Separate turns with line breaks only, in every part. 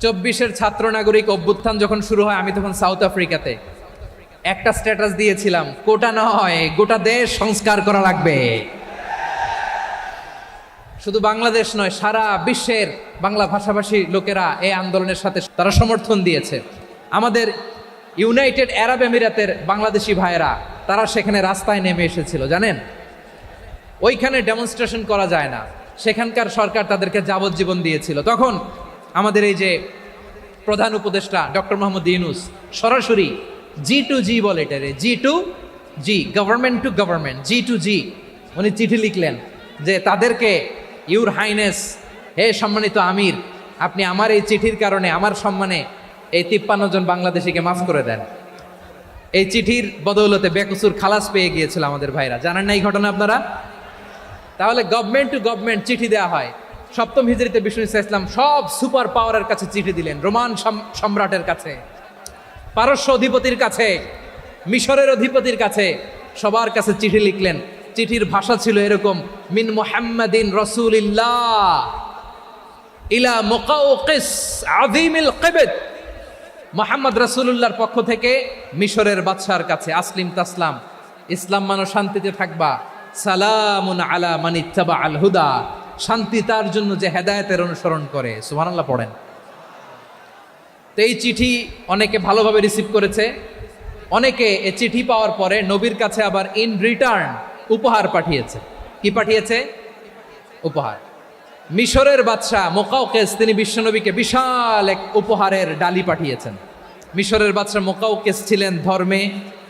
24-এর ছাত্র নাগরিক অভ্যুত্থান যখন শুরু হয়, আমি তখন সাউথ আফ্রিকাতে একটা স্ট্যাটাস দিয়েছিলাম, কোটা নয় গোটা দেশ সংস্কার করা লাগবে। শুধু বাংলাদেশ নয়, সারা বিশ্বের বাংলা ভাষাভাষী লোকেরা এই আন্দোলনের সাথে তারা সমর্থন দিয়েছে। আমাদের ইউনাইটেড আরব আমিরাতের বাংলাদেশি ভাইয়েরা তারা সেখানে রাস্তায় নেমে এসেছিল, জানেন? ওইখানে ডেমনস্ট্রেশন করা যায় না, সেখানকার সরকার তাদেরকে যাবজ্জীবন দিয়েছিল। তখন আমাদের এই যে প্রধান উপদেষ্টা ডক্টর মোহাম্মদ ইউনূস সরাসরি G2G বলে, এটারে G2G, government to government, G2G, উনি চিঠি লিখলেন যে তাদেরকে, ইউর হাইনেস, হে সম্মানিত আমির, আপনি আমার এই চিঠির কারণে আমার সম্মানে এই 53 জন বাংলাদেশিকে মাফ করে দেন। এই চিঠির বদৌলতে বেকসুর খালাস পেয়ে গিয়েছিল আমাদের ভাইরা, জানেন না এই ঘটনা আপনারা? তাহলে গভর্নমেন্ট টু গভর্নমেন্ট চিঠি দেওয়া হয়। সপ্তম হিজরিতে বিষ্ণু ইসলাম সব সুপার পাওয়ারের কাছে চিঠি দিলেন, রোমান সম্রাটের কাছে, পারস্য অধিপতির কাছে, মিশরের অধিপতির কাছে, সবার কাছে চিঠি লিখলেন। চিঠির ভাষা ছিল এরকম, মিন মুহাম্মাদিন রাসূলিল্লাহ ইলা মুকাওকিস আযীমিল কিবত, মুহাম্মদ রাসূলুল্লাহর পক্ষ থেকে মিশরের বাদশার কাছে, আসলিম তাসলাম, ইসলাম মানো শান্তিতে থাকবা, সালামুন আলা মান ইত্তাবা আল হুদা, শান্তি তার জন্য যে হেদায়েতের অনুসরণ করে। সুবহানাল্লাহ পড়েন। তো এই চিঠি অনেকে ভালোভাবে রিসিভ করেছে, অনেকে এই চিঠি পাওয়ার পরে নবীর কাছে আবার ইন রিটার্ন উপহার পাঠিয়েছে। কি পাঠিয়েছে? উপহার। মিশরের বাদশাহ মুকাওকিস তিনি বিশ্বনবীকে বিশাল এক উপহারের ডালি পাঠিয়েছেন। মিশরের বাদশাহ মুকাওকিস ছিলেন ধর্মে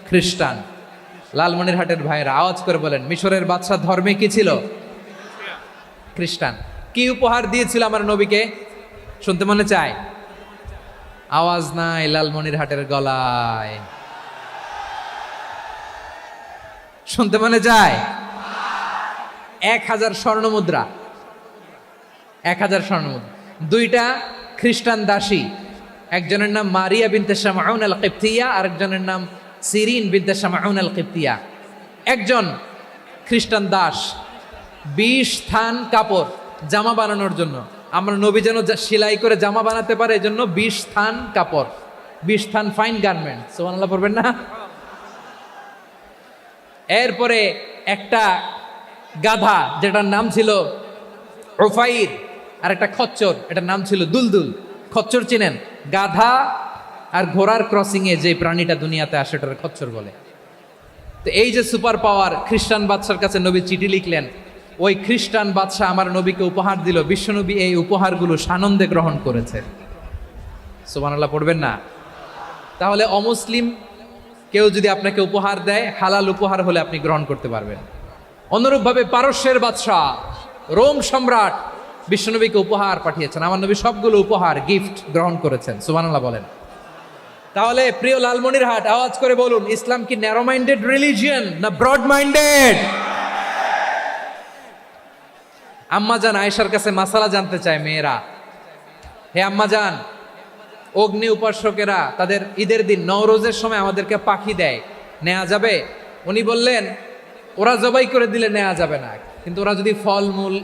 খ্রিস্টান। লালমনিরহাটের ভাইয়েরা আওয়াজ করে বলেন, মিশরের বাদশাহ ধর্মে কি ছিল? খ্রিস্টান। কি উপহার দিয়েছিল আমার নবীকে? শুনতে মনে চায়? আওয়াজ নাই লালমনিরহাটের গলায়, শুনতে মনে চায়? 1000 স্বর্ণমুদ্রা, 1000 স্বর্ণমুদ্রা। 2টা খ্রিস্টান দাসী, একজনের নাম মারিয়া বিনতে শামউন আল কিবতিয়া, আরেকজনের নাম সিরিন বিনতে শামউন আল কিবতিয়া। একজন খ্রিস্টান দাস 20 থান কাপড় জামা বানানোর জন্য, আমরা নবী যেন সেলাই করে জামা বানাতে পারে এজন্য 20 থান কাপড়, 20 থান ফাইন গার্মেন্ট। সুবহানাল্লাহ পড়বেন না? এরপরে একটা গাধা যেটার নাম ছিল উফাইর, আর একটা খচ্চর, এটার নাম ছিল দুলদুল। খচ্চর চিনেন? গাধা আর ঘোড়ার ক্রসিং এ যে প্রাণীটা দুনিয়াতে আসে এটার খচ্চর বলে। তো এই যে সুপার পাওয়ার খ্রিস্টান বাদশার কাছে নবী চিঠি লিখলেন, ওই খ্রিস্টান বাদশাহ আমার নবীকে উপহার দিল। বিশ্বনবী এই উপহারগুলো সানন্দে গ্রহণ করেছে। সুবহানাল্লাহ পড়বেন না? তাহলে অমুসলিম কেউ যদি আপনাকে উপহার দেয়, হালাল উপহার হলে আপনি গ্রহণ করতে পারবেন। অনুরূপভাবে পারস্যের বাদশাহ, রোম সম্রাট বিশ্বনবীকে উপহার পাঠিয়েছেন, আমার নবী সবগুলো উপহার গিফট গ্রহণ করেছেন। সুবহানাল্লাহ বলেন। তাহলে প্রিয় লালমনিরহাট, আওয়াজ করে বলুন, ইসলাম কি ন্যারো মাইন্ডেড রিলিজিয়ন না ব্রড মাইন্ডেড? আম্মাজান আয়েশার কাছে মাসালা জানতে চায় মেয়েরা, হে আম্মাজান, অগ্নি উপাসকেরা তাদের ঈদের দিন নওরোজের সময় আমাদেরকে পাখি দেয়, নেওয়া যাবে? উনি বললেন, ওরা জবাই করে দিলে নেওয়া যাবে না, কিন্তু ওরা যদি ফলমূল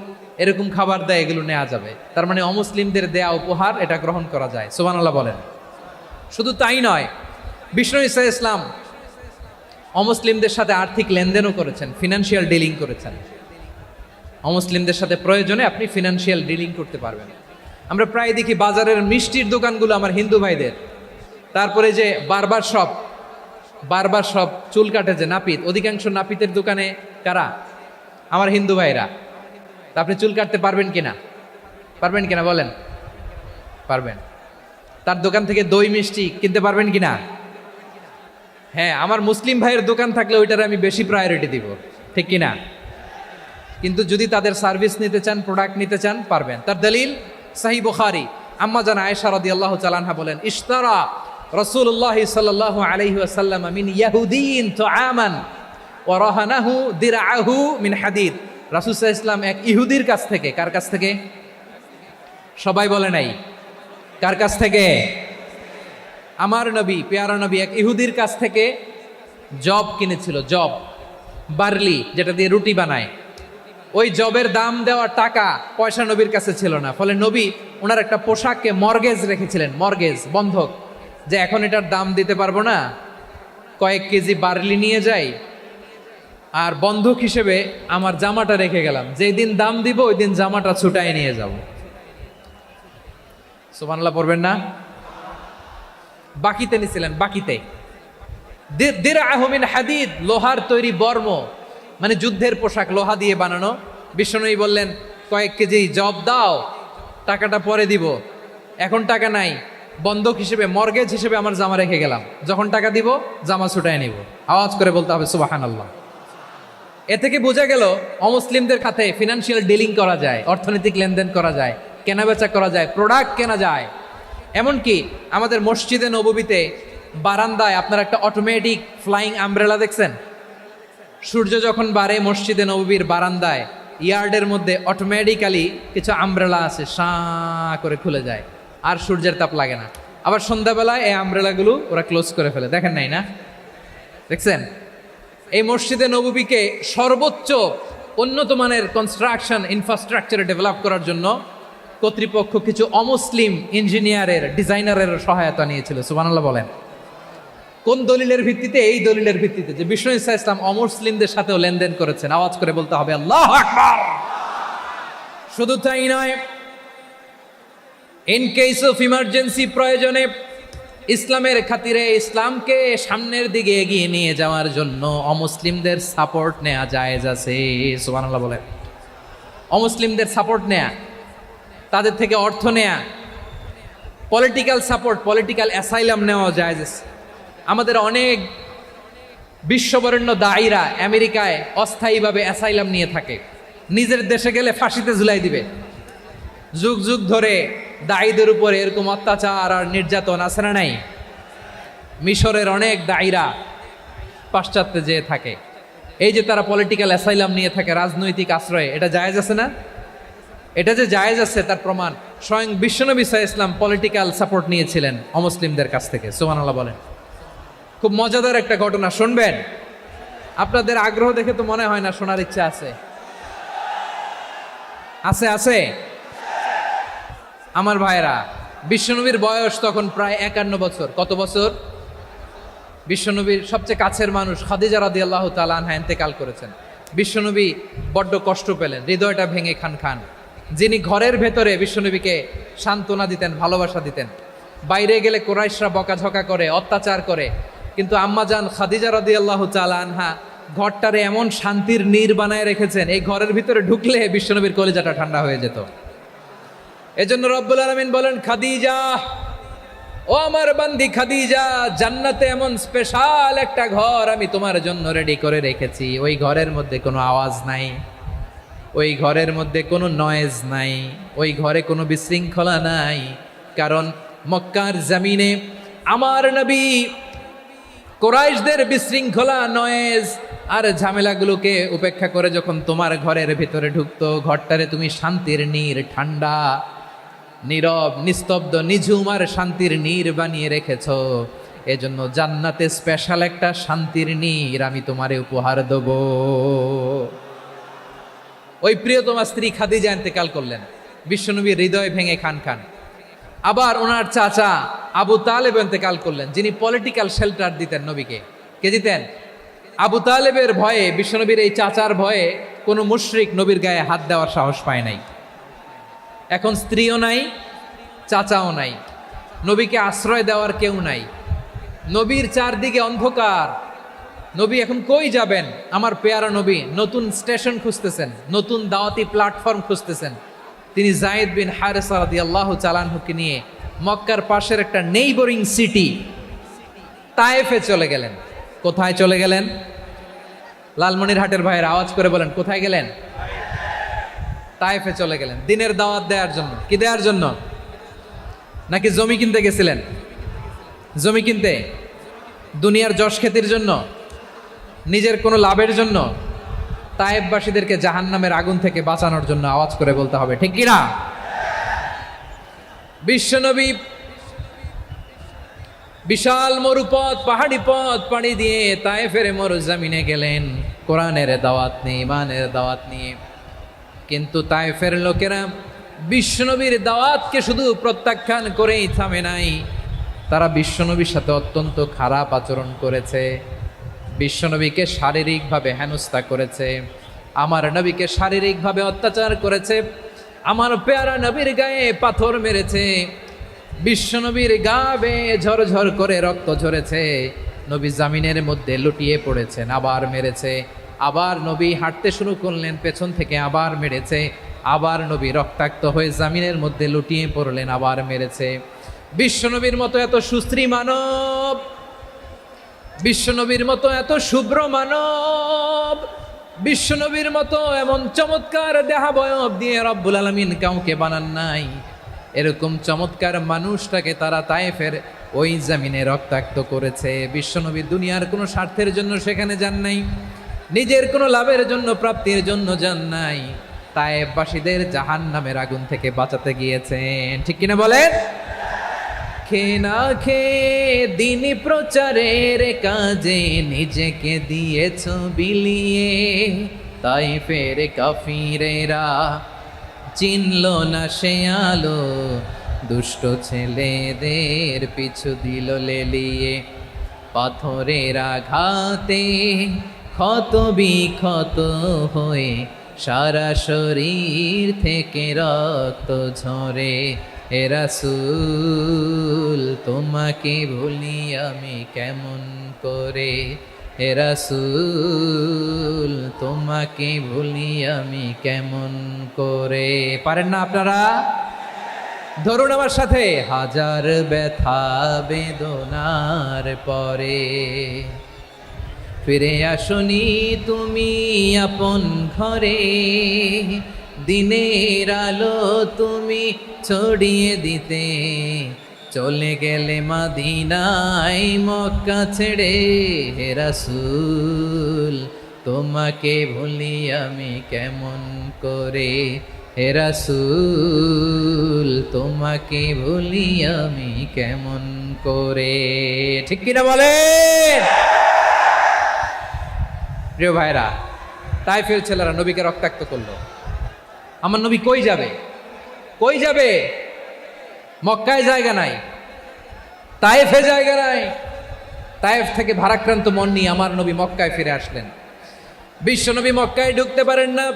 এরকম খাবার দেয় এগুলো নেওয়া যাবে। তার মানে অমুসলিমদের দেয়া উপহার এটা গ্রহণ করা যায়। সুবহানাল্লাহ বলেন। শুধু তাই নয়, বিষ্ণু ঈসা ইসলাম অমুসলিমদের সাথে আর্থিক লেনদেনও করেছেন, ফিনান্সিয়াল ডিলিং করেছেন। অমুসলিমদের সাথে প্রয়োজনে আপনি ফিনান্সিয়াল ডিলিং করতে পারবেন। আমরা প্রায় দেখি বাজারের মিষ্টির দোকানগুলো আমার হিন্দু ভাইদের, তারপরে যে বারবার সব চুল কাটে যে নাপিত, অধিকাংশ নাপিতের দোকানে কারা? আমার হিন্দু ভাইরা। তা আপনি চুল কাটতে পারবেন কিনা? পারবেন কিনা বলেন? পারবেন। তার দোকান থেকে দই মিষ্টি কিনতে পারবেন কিনা? হ্যাঁ, আমার মুসলিম ভাইয়ের দোকান থাকলে ওইটার আমি বেশি প্রায়োরিটি দিব, ঠিক কিনা? কিন্তু যদি তাদের সার্ভিস নিতে চান, প্রোডাক্ট নিতে চান, পারবেন। তার দলিল সহিহ বুখারী, আম্মা জান আয়েশা রাদিয়াল্লাহু তাআলা আনহা বলেন, ইশতারা রাসূলুল্লাহ সাল্লাল্লাহু আলাইহি ওয়াসাল্লাম মিন ইয়াহুদিয়িন তুআমান ওয়া রাহানাহু দিরআহু মিন হাদিদ। রাসূল সাল্লাল্লাহু আলাইহি ওয়াসাল্লাম এক ইহুদির কাছ থেকে, কার কাছ থেকে? সবাই বলে নাই, কার কাছ থেকে? আমার নবী, পেয়ারা নবী এক ইহুদির কাছ থেকে জব কিনেছিল। জব, বার্লি, যেটা দিয়ে রুটি বানায়। ওই জবের দাম দেওয়ার টাকা পয়সা নবীর কাছে ছিল না, ফলে নবী ওনার একটা পোশাককে মর্গেজ রেখেছিলেন, মর্গেজ বন্ধক, যে এখন এটার দাম দিতে পারবো না, কয়েক কেজি বার্লি নিয়ে যাই আর বন্ধক হিসেবে আমার জামাটা রেখে গেলাম, যেই দিন দাম দিব ওই দিন জামাটা ছুটাই নিয়ে যাব। সুবহানাল্লাহ পড়বেন না? বাকিতে নিছিলেন, বাকিতে। দিরআহু মিন হাদিদ, লোহার তৈরি বর্ম, মানে যুদ্ধের পোশাক, লোহা দিয়ে বানানো। বিশ্বনবী বললেন কয়েক কেজি জব দাও, টাকাটা পরে দিব, এখন টাকা নাই, বন্ধক হিসেবে মর্গেজ হিসেবে আমার জামা রেখে গেলাম, যখন টাকা দিব জামা ছুটায় নিব। আওয়াজ করে বলতে হবে সুবহানাল্লাহ। এ থেকে বোঝা গেল অমুসলিমদের খাতে ফিনান্সিয়াল ডিলিং করা যায়, অর্থনৈতিক লেনদেন করা যায়, কেনাবেচা করা যায়, প্রোডাক্ট কেনা যায়। এমনকি আমাদের মসজিদে নববীতে বারান্দায় আপনারা একটা অটোমেটিক ফ্লাইং আমব্রেলা দেখছেন? সূর্য যখন বাড়ে মসজিদে নববীর বারান্দায় ইয়ার্ডের মধ্যে অটোমেটিক্যালি কিছু আমব্রেলা আছে, সাঁ করে খুলে যায়, আর সূর্যের তাপ লাগে না। আবার সন্ধ্যাবেলায় এই আমব্রেলাগুলো ওরা ক্লোজ করে ফেলে, দেখেন নাই না? দেখছেন? এই মসজিদে নববীকে সর্বোচ্চ উন্নত মানের কনস্ট্রাকশন ইনফ্রাস্ট্রাকচারে ডেভেলপ করার জন্য কর্তৃপক্ষ কিছু অমুসলিম ইঞ্জিনিয়ারের, ডিজাইনারের সহায়তা নিয়েছিল। সুবহানাল্লাহ বলেন। কোন দলিলের ভিত্তিতে? এই দলিলের ভিত্তিতে যে বিষ্ণু ঈসা ইসলাম অমুসলিমদের সাথেও লেনদেন করেছেন। আওয়াজ করে বলতে হবে আল্লাহু আকবার। শুধু তাই নয়, ইন কেস অফ ইমার্জেন্সি, প্রয়োজনে ইসলামের খাতিরে ইসলামকে সামনের দিকে এগিয়ে নিয়ে যাওয়ার জন্য অমুসলিমদের সাপোর্ট নেওয়া জায়েজ আছে। সুবহানাল্লাহ বলেন। অমুসলিমদের সাপোর্ট নেয়া, তাদের থেকে অর্থ নেয়া, পলিটিক্যাল সাপোর্ট, পলিটিক্যাল অ্যাসাইলাম নেওয়া জায়েজ আছে। আমাদের অনেক বিশ্ববরেণ্য দায়ীরা আমেরিকায় অস্থায়ীভাবে অ্যাসাইলাম নিয়ে থাকে, নিজের দেশে গেলে ফাঁসিতে ঝুলাই দিবে। যুগ যুগ ধরে দায়ীদের উপরে এরকম অত্যাচার আর নির্যাতন আছে না নাই? মিশরের অনেক দায়ীরা পাশ্চাত্যে যেয়ে থাকে, এই যে তারা পলিটিক্যাল অ্যাসাইলাম নিয়ে থাকে, রাজনৈতিক আশ্রয়, এটা জায়েজ আছে না? এটা যে জায়েজ আছে তার প্রমাণ স্বয়ং বিশ্বনবী সাল্লাল্লাহু আলাইহি ওয়াসাল্লাম পলিটিক্যাল সাপোর্ট নিয়েছিলেন অমুসলিমদের কাছ থেকে। সুবহানাল্লাহ বলেন। খুব মজাদার একটা ঘটনা, শুনবেন? আপনাদের আগ্রহ দেখে তো মনে হয় না শোনার ইচ্ছা আছে। আছে আছে আমার ভাইরা, বিশ্বনবীর বয়স তখন প্রায় 51 বছর। কত বছর? বিশ্বনবীর সবচেয়ে কাছের মানুষ খাদিজা রাদিয়াল্লাহু তাআলা আনহা ইন্তেকাল করেছেন। বিশ্বনবী বড্ড কষ্ট পেলেন, হৃদয়টা ভেঙে খান খান। যিনি ঘরের ভেতরে বিশ্বনবীকে সান্ত্বনা দিতেন, ভালোবাসা দিতেন, বাইরে গেলে কুরাইশরা বকাঝকা করে, অত্যাচার করে, কিন্তু আম্মাজান খাদিজা রাদিয়াল্লাহু তাআলা আনহা ঘরটারে এমন শান্তির নীর বানায় রেখেছেন, এই ঘরের ভিতরে ঢুকলে বিশ্বনবীর কলিজাটা ঠান্ডা হয়ে যেত। এজন্য রব্বুল আলামিন বলেন, খাদিজা, ও আমার বান্দি খাদিজা, জান্নাতে এমন স্পেশাল একটা ঘর আমি তোমার জন্য রেডি করে রেখেছি। ওই ঘরের মধ্যে কোনো আওয়াজ নাই, ওই ঘরের মধ্যে কোনো নয়েজ নাই, ওই ঘরে কোনো বিশৃঙ্খলা নাই। কারণ মক্কার জমিনে আমার নবী কুরাইশদের বিশৃঙ্খলা, নয়েজ আর ঝামেলাগুলোকে উপেক্ষা করে যখন তোমার ঘরের ভিতরে ঢুকতো, ঘরটারে তুমি শান্তির নীর, ঠান্ডা, নীরব, নিস্তব্ধ, নিঝুম আর শান্তির নীর বানিয়ে রেখেছ। এজন্য জান্নাতে স্পেশাল একটা শান্তির নীর আমি তোমারে উপহার দেব। ওই প্রিয়তমা স্ত্রী খাদিজা ইন্তেকাল করলেন, বিশ্বনবীর হৃদয় ভেঙে খান খান। আবার ওনার চাচা আবু তালেব ইন্তেকাল করলেন, যিনি পলিটিক্যাল শেল্টার দিতেন নবীকে। কে দিতেন? আবু তালেবের ভয়ে, বিশ্বনবীর এই চাচার ভয়ে কোনো মুশরিক নবীর গায়ে হাত দেওয়ার সাহস পায় নাই। এখন স্ত্রীও নাই, চাচাও নাই, নবীকে আশ্রয় দেওয়ার কেউ নাই, নবীর চারদিকে অন্ধকার। নবী এখন কই যাবেন? আমার পেয়ারা নবী নতুন স্টেশন খুঁজতেছেন, নতুন দাওয়াতি প্ল্যাটফর্ম খুঁজতেছেন। তিনি যায়েদ বিন হারেসা রাদিয়াল্লাহু তাআলা আনহুকে নিয়ে মক্কার পাশের একটা নেইবরিং সিটি তায়েফে চলে গেলেন। কোথায় চলে গেলেন? লালমনিরহাটের ভাইয়ের আওয়াজ করে বলেন, কোথায় গেলেন? তায়েফে চলে গেলেন দিনের দাওয়াত দেওয়ার জন্য। কি দেওয়ার জন্য? নাকি জমি কিনতে গেছিলেন? জমি কিনতে? দুনিয়ার যশ খ্যাতির জন্য? নিজের কোনো লাভের জন্য? তায়েফবাসীদেরকে জাহান্নামের আগুন থেকে বাঁচানোর জন্য। আওয়াজ করে বলতে হবে ঠিক কিনা? বিশ্বনবী বিশাল মরুপথ, পাহাড়ি পথ পাড়ি দিয়ে তায়েফের মরুজমিনে গেলেন কোরআনের দাওয়াত নিয়ে, ইমানের দাওয়াত নিয়ে। কিন্তু তায়েফের লোকেরা বিশ্বনবীর দাওয়াতকে শুধু প্রত্যাখ্যান করেই থামে নাই, তারা বিশ্বনবীর সাথে অত্যন্ত খারাপ আচরণ করেছে, বিশ্বনবীকে শারীরিকভাবে হেনস্থা করেছে, আমার নবীকে শারীরিকভাবে অত্যাচার করেছে, আমার পেয়ারা নবীর গায়ে পাথর মেরেছে, বিশ্বনবীর গা বেয়ে ঝরঝর করে রক্ত ঝরেছে, নবী জামিনের মধ্যে লুটিয়ে পড়েছেন, আবার মেরেছে, আবার নবী হাঁটতে শুরু করলেন, পেছন থেকে আবার মেরেছে, আবার নবী রক্তাক্ত হয়ে জামিনের মধ্যে লুটিয়ে পড়লেন, আবার মেরেছে। বিশ্বনবীর মতো এত সুশ্রী মানব, বিশ্বনবীর মতো এত শুভ্র মানব, বিশ্বনবীর মতো এমন চমৎকার দেহাবয়ব দিয়ে রব্বুল আলামিন কাউকে বানান নাই। এরকম চমৎকার মানুষটাকে তারা তায়েফের ওই জমিনে রক্তাক্ত করেছে। বিশ্বনবী দুনিয়ার কোনো স্বার্থের জন্য সেখানে যান নাই, নিজের কোনো লাভের জন্য, প্রাপ্তির জন্য যান নাই, তায়েফবাসীদের জাহান্নামের আগুন থেকে বাঁচাতে গিয়েছেন। ঠিক কিনা বলেন? খেয়ে না খেয়ে দিন প্রচারের কাজে নিজেকে দিয়েছ বিলিয়ে, তায়েফের কাফিরেরা চিনল না সে আলো, দুষ্ট ছেলেদের পিছু দিল লেলিয়ে, পাথরের আঘাতে ক্ষত বিক্ষত হয়ে সারা শরীর থেকে রক্ত ঝরে। হে রাসূল তোমাকে ভুলি আমি কেমন করে, হে রাসূল তোমাকে ভুলি আমি কেমন করে। পারেন না আপনারা? ধরুন আমার সাথে। হাজার ব্যথা বেদনার পরে ফিরে আসনি তুমি আপন ঘরে, দিনের আলো তুমি ছড়িয়ে দিতে, চলে গেলে মদিনায় মক্কা ছেড়ে। হে রাসূল তোমাকে ভুলি আমি কেমন করে, হে রাসূল তোমাকে ভুলি আমি কেমন করে। ঠিক কিনা বলে? প্রিয় ভাইরা, তায়েফের ছেলেরা নবীকে রক্তাক্ত করলো। আমার নবী কই যাবে? কই যাবে? মক্কায় জায়গা নাই, তায়েফে জায়গা নাই। তায়েফ থেকে ভারাক্রান্ত মন নিয়ে আমার নবী মক্কায় ফিরে আসলেন। বিশ্ব নবী মক্কায় ঢুকতে পারেন না।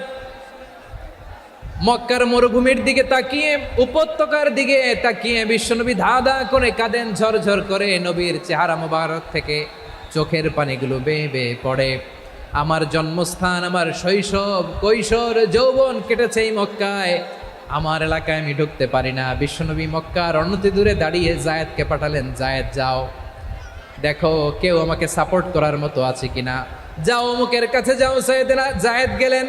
মক্কার মরুভূমির দিকে তাকিয়ে, উপত্যকার দিকে তাকিয়ে বিশ্বনবী ধা ধা করে কাঁদেন, ঝরঝর করে। নবীর চেহারা মোবারক থেকে চোখের পানিগুলো বেয়ে বেয়ে পড়ে। আমার জন্মস্থান, আমার শৈশব, কৈশোর, যৌবন কেটেছে এই মক্কায়, আমার এলাকায় আমি ঢুকতে পারি না। বিশ্বনবী মক্কার অনতি দূরে দাঁড়িয়ে জায়েদকে পাঠালেন, জায়েদ যাও দেখো কেউ আমাকে সাপোর্ট করার মতো আছে কিনা, যাও অমুকের কাছে যাও। জায়েদ গেলেন,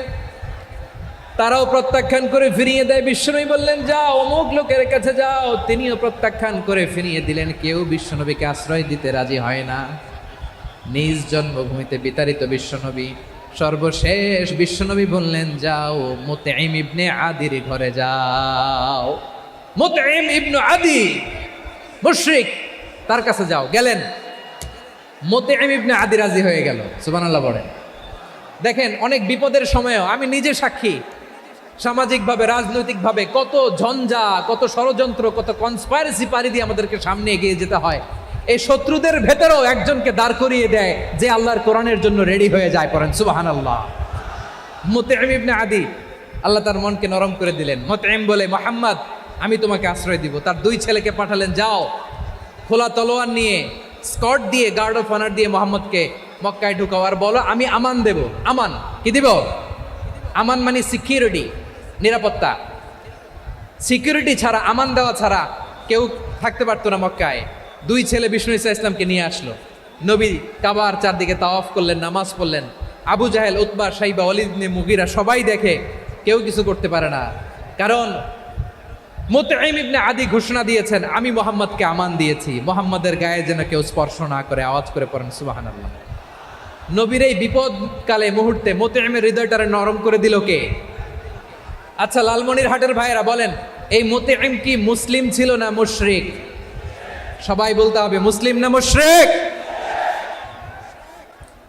তারাও প্রত্যাখ্যান করে ফিরিয়ে দেয়। বিশ্বনবী বললেন যাও অমুক লোকের কাছে যাও, তিনিও প্রত্যাখ্যান করে ফিরিয়ে দিলেন। কেউ বিশ্বনবীকে আশ্রয় দিতে রাজি হয় না। নিজ জন্মভূমিতে বিতাড়িত বিশ্বনবী, সর্বশেষ বিশ্বনবী বললেন যাও মুতঈম ইবনে আদির ঘরে যাও। মুতঈম ইবনে আদি মুশরিক, তার কাছে যাও। গেলেন, মুতঈম ইবনে আদি রাজি হয়ে গেল। সুবহানাল্লাহ বলেন। দেখেন, অনেক বিপদের সময়ও আমি নিজে সাক্ষী, সামাজিকভাবে, রাজনৈতিকভাবে কত ঝঞ্ঝা, কত ষড়যন্ত্র, কত কনস্পাইরেসি পাড়ি দিয়ে আমাদেরকে সামনে এগিয়ে যেতে হয়। এই শত্রুদের ভেতরেও একজনকে দাঁড় করিয়ে দেয় যে আল্লাহর কোরআনের জন্য রেডি হয়ে যায়। পড়েন সুবহানাল্লাহ। মুতঈম ইবনে আদি, আল্লাহ তার মনকে নরম করে দিলেন। মুতঈম বলে, মুহাম্মদ আমি তোমাকে আশ্রয় দিব। তার দুই ছেলেকে পাঠালেন, যাও খোলা তলোয়ার নিয়ে, স্কট দিয়ে, গার্ড অফ অনার দিয়ে মুহাম্মদকে মক্কায় ঢুকাও, আর বলো আমি আমান দেব। আমান কি দিব? আমান মানে সিকিউরিটি, নিরাপত্তা। সিকিউরিটি ছাড়া, আমান দেওয়া ছাড়া কেউ থাকতে পারতো না মক্কায়। দুই ছেলে বিষ্ণু ইসা ইসলামকে নিয়ে আসলো। নবী কাবার চারদিকে তাওয়াফ করলেন, নামাজ পড়লেন। আবু জাহেল, উতবা, সাইবা, ওয়ালিদ ইবনে মুগীরা সবাই দেখে, কেউ কিছু করতে পারে না। কারণ মুতঈম ইবনে আদি ঘোষণা দিয়েছেন, আমি মুহাম্মদকে আমান দিয়েছি, মুহাম্মদের গায়ে যেন কেউ স্পর্শ না করে। আওয়াজ করে পড়েন সুবহানাল্লাহ। নবীর এই বিপদকালে মুহূর্তে মুতঈমের হৃদয়টারে নরম করে দিল কে? আচ্ছা, লালমনিরহাটের ভাইয়েরা বলেন, এই মুতঈম কি মুসলিম ছিল না মুশরিক? সবাই বলতে হবে, মুসলিম না মুশরিক?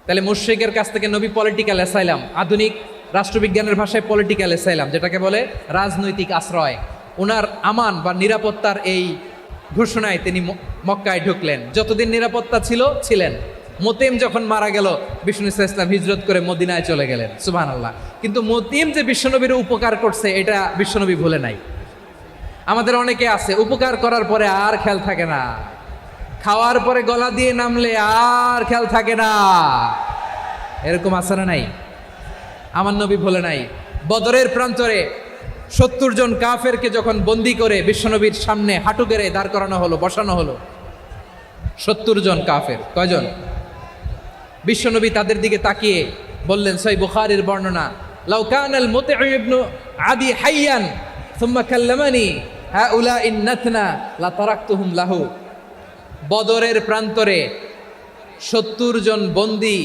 তাহলে মুশরিকের কাছ থেকে নবী পলিটিক্যাল অ্যাসাইলাম, আধুনিক রাষ্ট্রবিজ্ঞানের ভাষায় পলিটিক্যাল অ্যাসাইলাম, যেটাকে বলে রাজনৈতিক আশ্রয়। ওনার আমান বা নিরাপত্তার এই ঘোষণায় তিনি মক্কায় ঢুকলেন। যতদিন নিরাপত্তা ছিলেন। মোতেম যখন মারা গেল, বিষ্ণু ইসলাম হিজরত করে মদিনায় চলে গেলেন। সুবহানাল্লাহ। কিন্তু মোতেম যে বিশ্বনবীর উপকার করছে এটা বিশ্বনবী ভুলে নাই। আমাদের অনেকে আছে উপকার করার পরে আর খেয়াল থাকে না, খাওয়ার পরে গলা দিয়ে নামলে আর খেয়াল থাকে না। এরকম আছে না নাই? আমার নবী ভুলে নাই। বদরের প্রান্তরে 70 জন কাফেরকে যখন বন্দি করে বিশ্বনবীর সামনে হাঁটু গেড়ে দাঁড় করানো হলো, বসানো হলো, 70 জন কাফের। কয়জন? বিশ্বনবী তাদের দিকে তাকিয়ে বললেন, সহিহ বুখারীর বর্ণনা, লাউ কানাল মুতঈম ইবনে আদি হাইয়ান সুম্মা কাল্লামানি হাউলাই নাতনা লা তারাকতুহুম লাহু। বদরের প্রান্তরে 70 জন বন্দি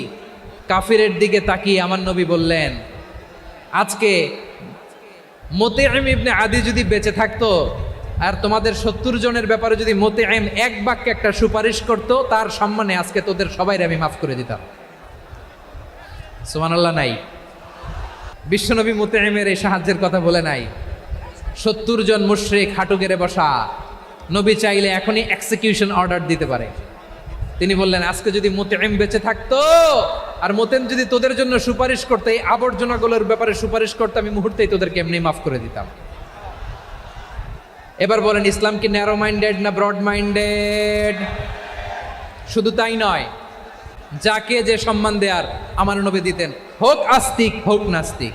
কাফিরের দিকে তাকিয়ে আমার নবী বললেন, আজকে মুতঈম ইবনে আদি যদি বেঁচে থাকতো আর তোমাদের 70 জনের ব্যাপারে যদি মুতঈম এক বাক্যে একটা সুপারিশ করত, তার সম্মানে আজকে তোদের সবাইকে আমি মাফ করে দিতাম। সুবহানাল্লাহ। নাই? বিশ্বনবী মুতঈমের এই সাহায্যের কথা বলে নাই। 70 জন মুশরিক হাঁটু গেড়ে বসা, নবী চাইলে এখনই এক্সিকিউশন অর্ডার দিতে পারে। তিনি বললেন, আজকে যদি মুতঈম বেঁচে থাকতো আর মুতঈম যদি তোদের জন্য সুপারিশ করতে, এই আবর্জনাগুলোর ব্যাপারে সুপারিশ করতে, আমি মুহূর্তেই তোদেরকে এমনি মাফ করে দিতাম। এবার বলেন, ইসলাম কি ন্যারো মাইন্ডেড না ব্রড মাইন্ডেড? শুধু তাই নয়, যাকে যে সম্মান দেয়ার আমার নবী দিতেন, হোক আস্তিক হোক নাস্তিক,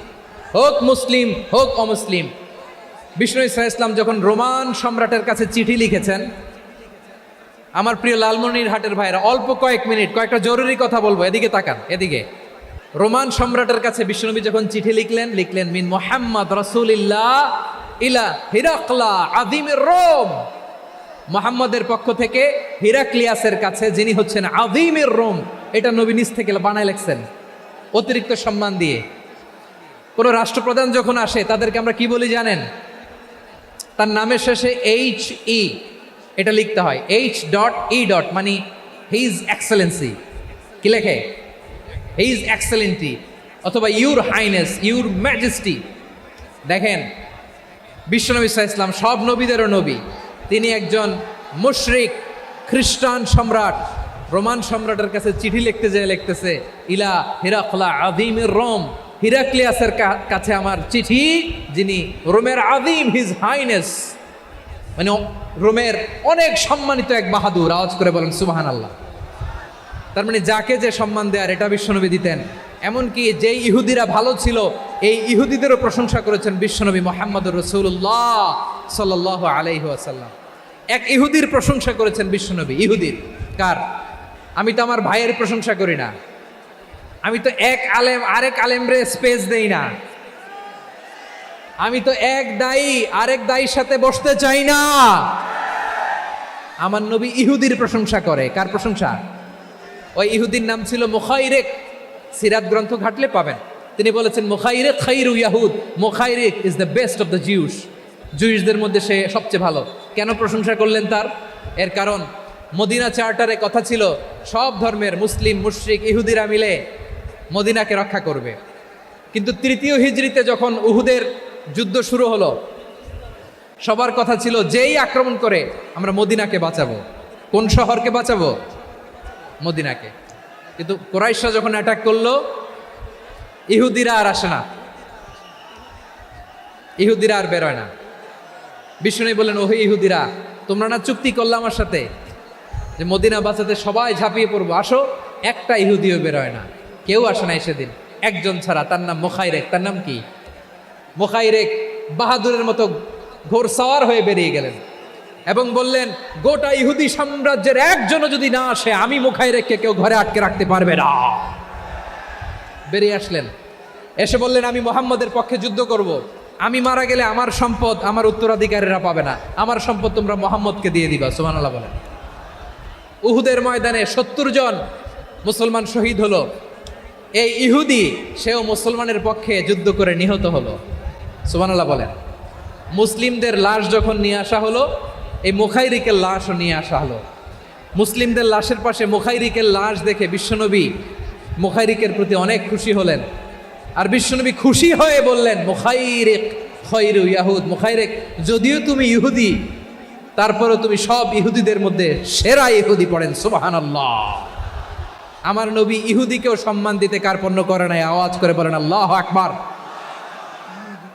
হোক মুসলিম হোক অমুসলিম। বিষ্ণু ইসলাম যখন রোমান সম্রাটের কাছে চিঠি লিখেছেন, আমার প্রিয় লালমনিরহাটের ভাইরা, অল্প কয়েক মিনিট কয়েকটা জরুরি কথা বলবো, এদিকে তাকান, এদিকে। রোমান সম্রাটের কাছে বিশ্বনবী যখন চিঠি লিখলেন মিন মুহাম্মদ রাসূলিল্লাহ ইলা হিরাকলা আযীমির রোম, মুহাম্মদের পক্ষ থেকে হিরাক্লিয়াসের কাছে, যিনি হচ্ছেন আযীমির রোম। এটা নবী নিজ থেকে বানায় লিখছেন, অতিরিক্ত সম্মান দিয়ে। কোন রাষ্ট্রপ্রধান যখন আসে তাদেরকে আমরা কি বলি জানেন? তার নামের শেষে HE এটা লিখতে হয়, H.E. মানে হিজ এক্সেলেন্সি। কি লেখে? হিজ এক্সেলেন্টি, অথবা ইউর হাইনেস, ইউর ম্যাজেস্টি। দেখেন, বিশ্বনবী সাল্লাল্লাহু আলাইহি ওয়াসাল্লাম সব নবীদেরও নবী। তিনি একজন মুশরিক খ্রিস্টান সম্রাট, রোমান সম্রাটের কাছে চিঠি লিখতে যেয়ে লিখতেছে, ইলা হিরাকলা আযীমির রোম, হিরাক্লিয়াসের কাছে আমার চিঠি, যিনি রোমের আযীম, হিজ হাইনেস, মানে রোমের অনেক সম্মানিত এক বাহাদুর। আওয়াজ করে বলেন সুবহানাল্লাহ। তার মানে যাকে যে সম্মান দেয়ার এটা বিশ্বনবী দিতেন। এমনকি যেই ইহুদিরা ভালো ছিল, এই ইহুদিদেরও প্রশংসা করেছেন বিশ্বনবী মুহাম্মদুর রাসূলুল্লাহ সাল্লাল্লাহু আলাইহি ওয়াসাল্লাম। এক ইহুদির প্রশংসা করেছেন বিশ্বনবী। ইহুদির কার? আমি তো আমার ভাইয়ের প্রশংসা করি না, আমি তো এক আলেম আরেক আলেমরে স্পেস দেই না, আমি তো এক দায়ী আরেক দায়ীর সাথে বসতে চাই না। আমার নবী ইহুদির প্রশংসা করে। কার প্রশংসা? ওই ইহুদির নাম ছিল মুখাইরেক। সিরাত গ্রন্থ ঘাটলে পাবেন। তিনি বলেছেন, মুখাইরেক খাইরু ইয়াহুদ, Mukhayriq is the best of the Jews. জুইশদের মধ্যে সে সবচেয়ে ভালো। কেন প্রশংসা করলেন তার? এর কারণ মদিনা চার্টারে কথা ছিল সব ধর্মের মুসলিম, মুশরিক, ইহুদিরা মিলে মদিনাকে রক্ষা করবে। কিন্তু 3য় হিজরিতে যখন উহুদের যুদ্ধ শুরু হলো, সবার কথা ছিল যেই আক্রমণ করে আমরা মদিনাকে বাঁচাবো। কোন শহরকে বাঁচাবো? মদিনাকে। কিন্তু কুরাইশরা যখন অ্যাটাক করলো, ইহুদিরা আর আসে না, ইহুদিরা আর বেরোয় না। বিষ্ণু বললেন, ওহে ইহুদিরা, তোমরা না চুক্তি করলে আমার সাথে যে মদিনা বাঁচাতে সবাই ঝাঁপিয়ে পড়বো, আসো। একটা ইহুদিও বেরোয় না, কেউ আসে নাই সেদিন, একজন ছাড়া। তার নাম মুখাইরেক। তার নাম কি? মুখাইরেক বাহাদুরের মতো ঘোড়সাওয়ার হয়ে বেরিয়ে গেলেন এবং বললেন, গোটা ইহুদি সাম্রাজ্যের একজনও যদি না আসে, আমি মুখাইরেককে কেউ ঘরে আটকে রাখতে পারবে না। বেরিয়ে আসলেন, এসে বললেন, আমি মুহাম্মদের পক্ষে যুদ্ধ করব। আমি মারা গেলে আমার সম্পদ আমার উত্তরাধিকারীরা পাবে না, আমার সম্পদ তোমরা মুহাম্মদকে দিয়ে দিবা। সুবহানাল্লাহ বলেন। উহুদের ময়দানে 70 জন মুসলমান শহীদ হলো। এই ইহুদি, সেও মুসলমানের পক্ষে যুদ্ধ করে নিহত হলো। সুবহানাল্লাহ বলেন। মুসলিমদের লাশ যখন নিয়ে আসা হলো, এই মুখাইরিকের লাশও নিয়ে আসা হলো। মুসলিমদের লাশের পাশে মুখাইরিকের লাশ দেখে বিশ্বনবী মুখাইরিকের প্রতি অনেক খুশি হলেন আর বিশ্বনবী খুশি হয়ে বললেন মুখাইরিক খৈরু ইয়াহুদ, মুখাইরিক যদিও তুমি ইহুদি তারপরেও তুমি সব ইহুদিদের মধ্যে সেরা ইহুদি। পড়েন সুবহানাল্লাহ। আমার নবী ইহুদিকেও সম্মান দিতে কার্পণ্য করে নাই। আওয়াজ করে বলেন আল্লাহু আকবার।